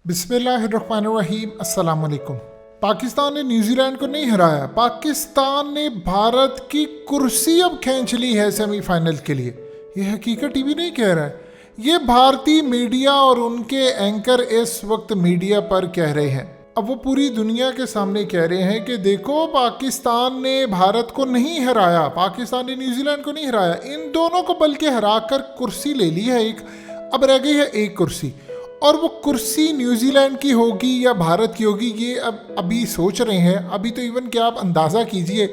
बिस्मिल्लाहिर्रहमानिर्रहीम, अस्सलाम वालेकुम। पाकिस्तान ने न्यूजीलैंड को नहीं हराया, पाकिस्तान ने भारत की कुर्सी अब खींच ली है सेमीफाइनल के लिए। यह हकीकत टीवी नहीं कह रहा है, ये भारतीय मीडिया और उनके एंकर इस वक्त मीडिया पर कह रहे हैं। अब वो पूरी दुनिया के सामने कह रहे हैं कि देखो पाकिस्तान ने भारत को नहीं हराया, पाकिस्तान ने न्यूजीलैंड को नहीं हराया, इन दोनों को बल्कि हराकर कुर्सी ले ली है एक। अब रह गई है एक कुर्सी, और वो कुर्सी न्यूजीलैंड की होगी या भारत की होगी, ये अब अभी सोच रहे हैं। अभी तो इवन क्या आप अंदाज़ा कीजिए,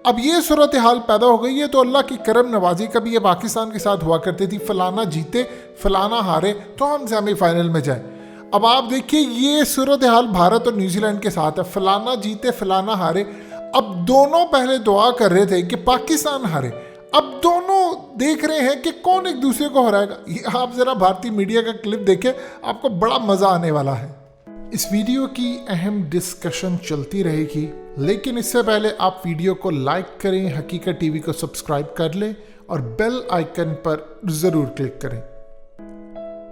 अब ये सूरत हाल पैदा हो गई है। तो अल्लाह की करम नवाजी कभी ये पाकिस्तान के साथ हुआ करती थी, फलाना जीते फलाना हारे तो हम सेमीफाइनल में जाए। अब आप देखिए ये सूरत हाल भारत और न्यूजीलैंड के साथ है, फलाना जीते फलाना हारे। अब दोनों पहले दुआ कर रहे थे कि पाकिस्तान हारे, अब दोनों देख रहे हैं कि कौन एक दूसरे को हराएगा। ये आप ज़रा भारतीय मीडिया का क्लिप देखें, आपको बड़ा मज़ा आने वाला है। इस वीडियो की अहम डिस्कशन चलती रहेगी, लेकिन इससे पहले आप वीडियो को लाइक करें, हकीकत टीवी को सब्सक्राइब कर लें और बेल आइकन पर ज़रूर क्लिक करें।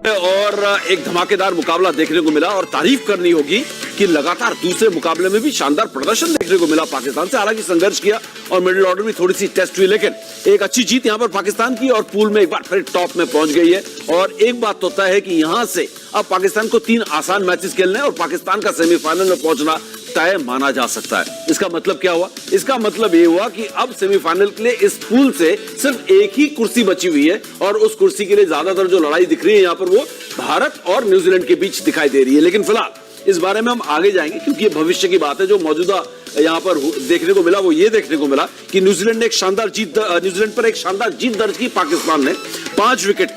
और एक धमाकेदार मुकाबला देखने को मिला और तारीफ करनी होगी कि लगातार दूसरे मुकाबले में भी शानदार प्रदर्शन देखने को मिला पाकिस्तान से। हालांकि संघर्ष किया और मिडिल ऑर्डर भी थोड़ी सी टेस्ट हुई, लेकिन एक अच्छी जीत यहां पर पाकिस्तान की और पूल में एक बार फिर टॉप में पहुंच गई है। और एक बात तो तय है कि यहां से अब पाकिस्तान को 3 आसान मैचेस खेलने और पाकिस्तान का सेमीफाइनल में पहुंचना तय माना जा सकता है। इसका मतलब क्या हुआ? इसका मतलब ये हुआ कि अब सेमीफाइनल के लिए इस पूल से सिर्फ एक ही कुर्सी बची हुई है और उस कुर्सी के लिए ज्यादातर जो लड़ाई दिख रही है यहां पर वो भारत और न्यूजीलैंड के बीच दिखाई दे रही है। लेकिन फिलहाल इस बारे में हम आगे जाएंगे, क्योंकि ये भविष्य की बात है। जो मौजूदा यहां पर देखने को मिला वो ये देखने को मिला कि न्यूजीलैंड ने न्यूजीलैंड पर एक शानदार जीत दर्ज की। पाकिस्तान ने 5 विकेट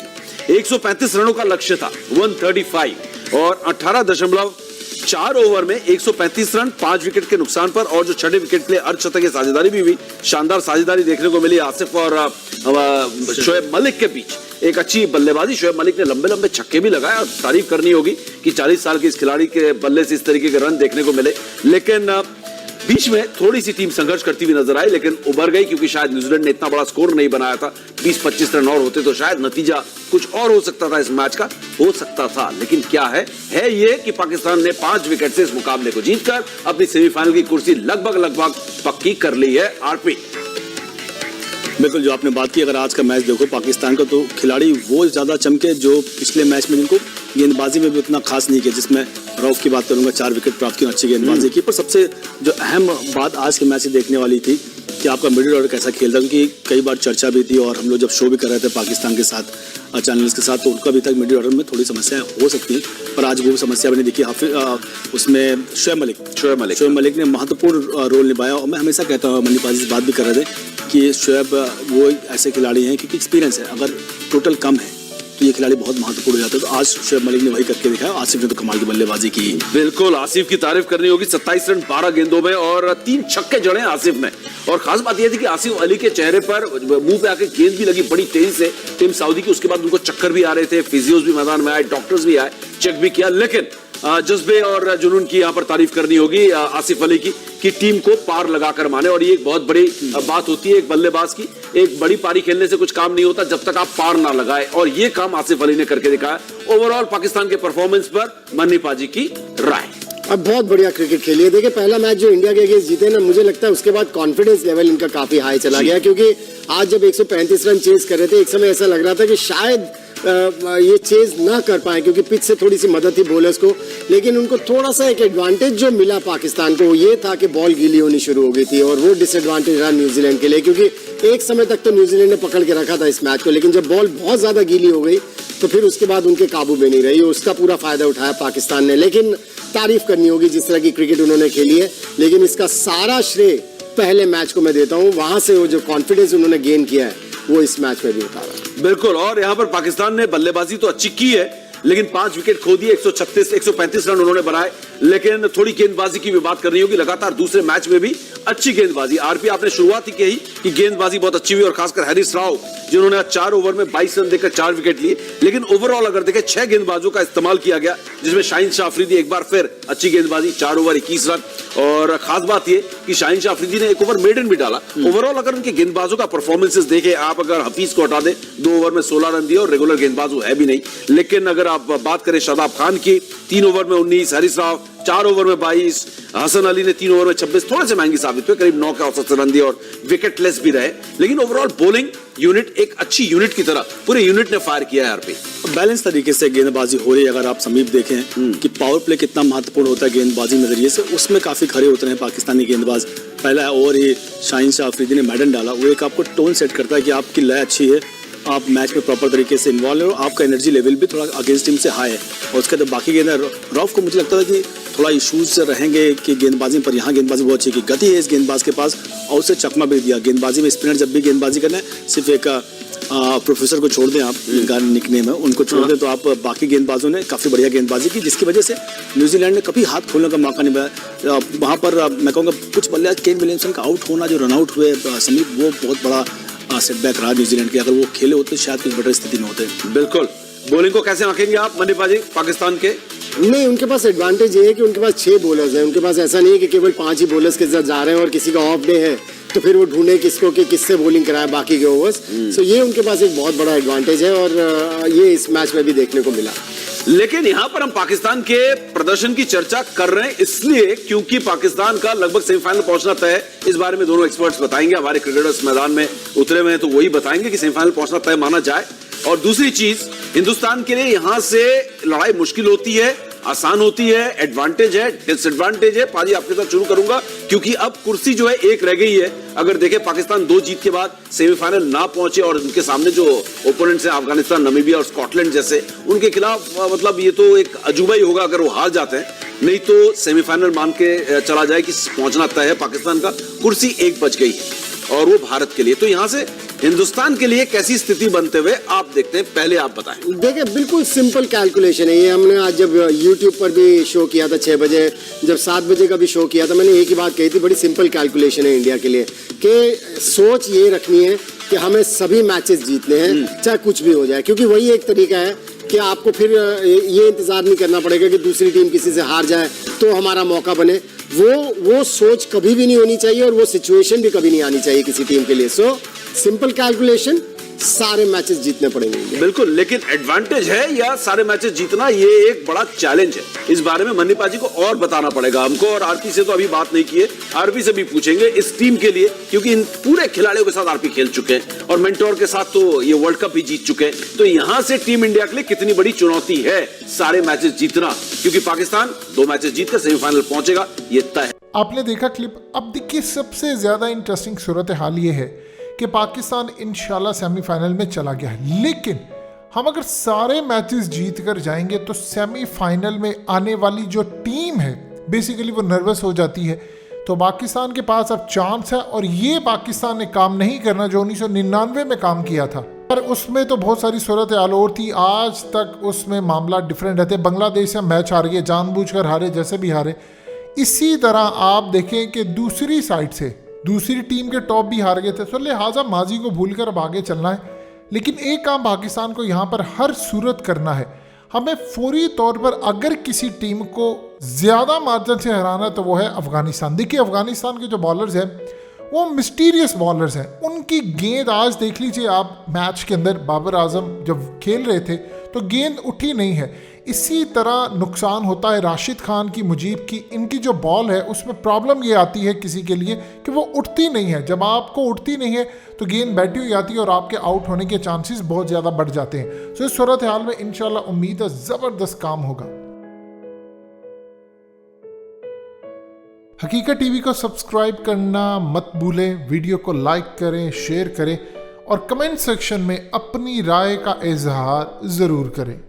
135 रनों का लक्ष्य था 135 और 18.4 ओवर में 135 रन 5 विकेट के नुकसान पर। और जो छठे विकेट के लिए अर्धशतक की साझेदारी भी हुई, शानदार साझेदारी देखने को मिली आसिफ और शोएब मलिक के बीच। एक अच्छी बल्लेबाजी, शोएब मलिक ने लंबे लंबे छक्के भी लगाए और तारीफ करनी होगी कि 40 साल के इस खिलाड़ी के बल्ले से इस तरीके के रन देखने को मिले। लेकिन बीच में थोड़ी सी टीम संघर्ष करती हुई नजर आई, लेकिन उबर गई क्योंकि शायद न्यूजीलैंड ने इतना बड़ा स्कोर नहीं बनाया था। 20-25 रन और होते तो शायद नतीजा कुछ और हो सकता था, इस मैच का हो सकता था। लेकिन क्या है ये कि पाकिस्तान ने 5 विकेट से इस मुकाबले को जीतकर अपनी सेमीफाइनल की कुर्सी लगभग पक्की कर ली है। आरपी बिल्कुल, जो आपने बात की, अगर आज का मैच देखो पाकिस्तान का, तो खिलाड़ी वो ज्यादा चमके जो पिछले मैच में जिनको गेंदबाजी में भी उतना खास नहीं किया, जिसमें रऊफ की बात करूंगा, 4 विकेट प्राप्त की, अच्छी गेंदबाजी की। पर सबसे जो अहम बात आज के मैच से देखने वाली थी कि आपका मिडिल ऑर्डर कैसा खेलता, क्योंकि कई बार चर्चा भी थी और हम लोग जब शो भी कर रहे थे पाकिस्तान के साथ चैनल्स के साथ, तो उनका अभी तक मिडिल ऑर्डर में थोड़ी समस्याएं हो सकती हैं, पर आज वो समस्या बनी दिखी। उसमें शोएब मलिक ने महत्वपूर्ण रोल निभाया। और मैं हमेशा कहता हूँ, मनीपाजी से बात भी कर रहे थे कि शोएब वो ऐसे खिलाड़ी हैं क्योंकि एक्सपीरियंस है, अगर टोटल कम है तो ये खिलाड़ी बहुत महत्वपूर्ण हो जाते हैं। तो आज शोएब मलिक ने वही करके दिखाया। आसिफ ने तो कमाल की बल्लेबाजी की। बिल्कुल, आसिफ की तारीफ करनी होगी। 27 रन 12 गेंदों में और 3 छक्के जड़े आसिफ ने। और खास बात यह थी कि आसिफ अली के चेहरे पर मुंह पे आके गेंद भी लगी बड़ी तेजी से टीम सऊदी की। उसके बाद उनको चक्कर भी आ रहे थे, फिजियोज भी मैदान में आए, डॉक्टर्स भी आए, चेक भी किया। लेकिन जज्बे और जुनून की यहाँ पर तारीफ करनी होगी आसिफ अली की कि टीम को पार लगाकर माने। और ये एक बहुत बड़ी बात होती है एक बल्लेबाज की। एक बड़ी पारी खेलने से कुछ काम नहीं होता जब तक आप पार ना लगाए, और ये काम आसिफ अली ने करके दिखाया। ओवरऑल पाकिस्तान के परफॉर्मेंस पर मन्नी पाजी की राय। अब बहुत बढ़िया क्रिकेट खेली है। देखिए, पहला मैच जो इंडिया के अगेंस्ट जीते ना, मुझे लगता है उसके बाद कॉन्फिडेंस लेवल इनका काफी हाई चला गया, क्योंकि आज जब 135 रन चेज कर रहे थे, एक समय ऐसा लग रहा था कि शायद ये चेज ना कर पाए, क्योंकि पिच से थोड़ी सी मदद थी बॉलर्स को। लेकिन उनको थोड़ा सा एक एडवांटेज जो मिला पाकिस्तान को, वो ये था कि बॉल गीली होनी शुरू हो गई थी, और वो डिसएडवांटेज रहा न्यूजीलैंड के लिए, क्योंकि एक समय तक तो न्यूजीलैंड ने पकड़ के रखा था इस मैच को, लेकिन जब बॉल बहुत ज्यादा गीली हो गई तो फिर उसके बाद उनके काबू में नहीं रही। उसका पूरा फायदा उठाया पाकिस्तान ने। लेकिन तारीफ करनी होगी जिस तरह की क्रिकेट उन्होंने खेली है, लेकिन इसका सारा श्रेय पहले मैच को मैं देता हूँ। वहां से वो जो कॉन्फिडेंस उन्होंने गेन किया है वो इस मैच में भी उतारा। बिल्कुल, और यहाँ पर पाकिस्तान ने बल्लेबाजी तो अच्छी की है, लेकिन 5 विकेट खो दिए, 135 रन उन्होंने बनाए। लेकिन थोड़ी गेंदबाजी की भी बात करनी होगी। लगातार दूसरे मैच में भी अच्छी गेंदबाजी। आरपी आपने शुरुआत ही कही कि गेंदबाजी बहुत अच्छी हुई, और खासकर हैरिस राव जिन्होंने 4 ओवर में 22 रन देकर 4 विकेट लिए। लेकिन ओवरऑल अगर देखें 6 गेंदबाजों का इस्तेमाल किया गया, जिसमें शाहीन शाह अफरीदी एक बार फिर अच्छी गेंदबाजी, 4 ओवर 21 रन। और खास बात यह कि शाहीन शाह अफरीदी ने 1 ओवर मेडन भी डाला। ओवरऑल अगर उनके गेंदबाजों का परफॉर्मेंसेस देखें आप, अगर हफीज को हटा दे, 2 ओवर में 16 रन दिए और रेगुलर गेंदबाज वो है भी नहीं। लेकिन अगर आप बात करें शादाब खान की, 3 ओवर में 19, हरीश राव 4 ओवर में 22, हसन अली ने 3 ओवर में 26, थोड़े से महंगी साबित हुए, करीब 9 के औसत से रन दिए और विकेट लेस भी रहे, लेकिन ओवरऑल बॉलिंग यूनिट एक अच्छी यूनिट की तरह पूरे यूनिट ने फायर किया है आरपी। बैलेंस तरीके से गेंदबाजी हो रही है। अगर आप समीप देखें कि पावर प्ले कितना महत्वपूर्ण होता है गेंदबाजी नजरिए से, उसमें काफी खरे होते हैं पाकिस्तानी गेंदबाज। पहला ओवर ही शाहीन शाह अफरीदी ने मैडन डाला, वो एक आपको टोन सेट करता है कि आपकी लय अच्छी है, आप मैच में प्रॉपर तरीके से इन्वॉल्व हो, आपका एनर्जी लेवल भी थोड़ा अगेंस्ट टीम से हाई है। और उसके बाद बाकी गेंद रॉफ को मुझे लगता था कि थोड़ा इशूज रहेंगे कि गेंदबाजी पर, यहाँ गेंदबाजी बहुत अच्छी की गति है इस गेंदबाज के पास और उसे चकमा भी दिया। गेंदबाजी में स्पिनर जब भी गेंदबाजी करना है, सिर्फ एक प्रोफेसर को छोड़ दें आप, इनका निकनेम है, उनको छोड़ दें तो आप बाकी गेंदबाजों ने काफी बढ़िया गेंदबाजी की, जिसकी वजह से न्यूजीलैंड ने कभी हाथ खोलने का मौका नहीं मिला। वहां पर मैं कहूँगा कुछ बल्लेबाज केन विलियमसन का आउट होना, जो रन आउट हुए समीप, वो बहुत बड़ा सेटबैक रहा न्यूजीलैंड के। अगर वो खेले होते शायद कुछ बेटर स्थिति में होते। बिल्कुल। बॉलिंग को कैसे आंकेंगे आप मनीपा जी पाकिस्तान के? नहीं, उनके पास एडवांटेज ये है कि उनके पास 6 बॉलर्स हैं। उनके पास ऐसा नहीं है कि केवल 5 ही बॉलर्स के साथ जा रहे हैं और किसी का ऑफ डे है तो फिर वो ढूंढे किसको कि किससे बॉलिंग कराए बाकी के ओवर्स। सो ये उनके पास एक बहुत बड़ा एडवांटेज है और ये इस मैच में भी देखने को मिला। लेकिन यहां पर हम पाकिस्तान के प्रदर्शन की चर्चा कर रहे हैं इसलिए क्योंकि पाकिस्तान का लगभग सेमीफाइनल पहुंचना तय है। इस बारे में दोनों एक्सपर्ट्स बताएंगे, हमारे क्रिकेटर्स मैदान में उतरे हुए हैं तो वही बताएंगे कि सेमीफाइनल पहुंचना तय माना जाए। और दूसरी चीज, हिंदुस्तान के लिए यहां से लड़ाई मुश्किल होती है, आसान होती है, एडवांटेज है, डिसएडवांटेज है। पाजी आपके साथ शुरू करूंगा क्योंकि अब कुर्सी जो है एक रह गई है। अगर देखें पाकिस्तान 2 जीत के बाद सेमीफाइनल ना पहुंचे और उनके सामने जो ओपोनेंट्स हैं अफगानिस्तान, नामीबिया और स्कॉटलैंड जैसे, उनके खिलाफ मतलब ये तो एक अजूबा ही होगा अगर वो हार जाते हैं। नहीं तो सेमीफाइनल मान के चला जाए कि पहुंचना तय है पाकिस्तान का। कुर्सी एक बच गई है और वो भारत के लिए। तो यहां से हिंदुस्तान के लिए कैसी स्थिति बनते हुए आप देखते हैं, पहले आप बताएं। देखिए, बिल्कुल सिंपल कैलकुलेशन है ये। हमने आज जब YouTube पर भी शो किया था 6 बजे, जब 7 बजे का भी शो किया था, मैंने एक ही बात कही थी, बड़ी सिंपल कैलकुलेशन है इंडिया के लिए कि सोच ये रखनी है कि हमें सभी मैचेस जीतने हैं चाहे कुछ भी हो जाए, क्योंकि वही एक तरीका है कि आपको फिर ये इंतजार नहीं करना पड़ेगा कि दूसरी टीम किसी से हार जाए तो हमारा मौका बने। वो सोच कभी भी नहीं होनी चाहिए और वो सिचुएशन भी कभी नहीं आनी चाहिए किसी टीम के लिए। सो सिंपल कैलकुलेशन, सारे मैचेस जीतने पड़ेंगे। बिल्कुल, लेकिन एडवांटेज है या सारे मैचेस जीतना, ये एक बड़ा चैलेंज है। इस बारे में मनीपा जी को और बताना पड़ेगा हमको, और आरपी से तो अभी बात नहीं की है, आरपी से भी पूछेंगे इस टीम के लिए, क्योंकि इन पूरे खिलाड़ियों के साथ आरपी खेल चुके हैं और मेंटोर के साथ तो ये वर्ल्ड कप भी जीत चुके हैं। तो यहां से टीम इंडिया के लिए कितनी बड़ी चुनौती है सारे मैचेस जीतना, क्योंकि पाकिस्तान 2 मैचेस जीतकर सेमीफाइनल पहुंचेगा, ये तय है। आपने देखा क्लिप। अब देखिए, सबसे ज्यादा इंटरेस्टिंग सूरत हाल ये है कि पाकिस्तान इंशाल्लाह सेमीफाइनल में चला गया है, लेकिन हम अगर सारे मैचेस जीत कर जाएंगे तो सेमीफाइनल में आने वाली जो टीम है बेसिकली वो नर्वस हो जाती है। तो पाकिस्तान के पास अब चांस है और ये पाकिस्तान ने काम नहीं करना जो 1999 में काम किया था, पर उसमें तो बहुत सारी सूरत हाल और थी। आज तक उसमें मामला डिफरेंट रहते। बांग्लादेश से मैच हार गए, जानबूझकर हारे, जैसे भी हारे। इसी तरह आप देखें कि दूसरी साइड से दूसरी टीम के टॉप भी हार गए थे। तो लिहाजा माजी को भूलकर अब आगे चलना है, लेकिन एक काम पाकिस्तान को यहाँ पर हर सूरत करना है। हमें फौरी तौर पर अगर किसी टीम को ज़्यादा मार्जिन से हराना है तो वो है अफगानिस्तान। देखिए, अफगानिस्तान के जो बॉलर्स हैं वो मिस्टीरियस बॉलर्स हैं। उनकी गेंद आज देख लीजिए आप, मैच के अंदर बाबर आजम जब खेल रहे थे तो गेंद उठी नहीं है। इसी तरह नुकसान होता है राशिद खान की, मुजीब की, इनकी जो बॉल है उसमें प्रॉब्लम ये आती है किसी के लिए कि वो उठती नहीं है। जब आपको उठती नहीं है तो गेंद बैठी हुई आती है और आपके आउट होने के चांसेस बहुत ज़्यादा बढ़ जाते हैं। तो इस सूरत हाल में इंशाल्लाह उम्मीद है ज़बरदस्त काम होगा। हकीकत टीवी को सब्सक्राइब करना मत भूलें, वीडियो को लाइक करें, शेयर करें और कमेंट सेक्शन में अपनी राय का इजहार ज़रूर करें।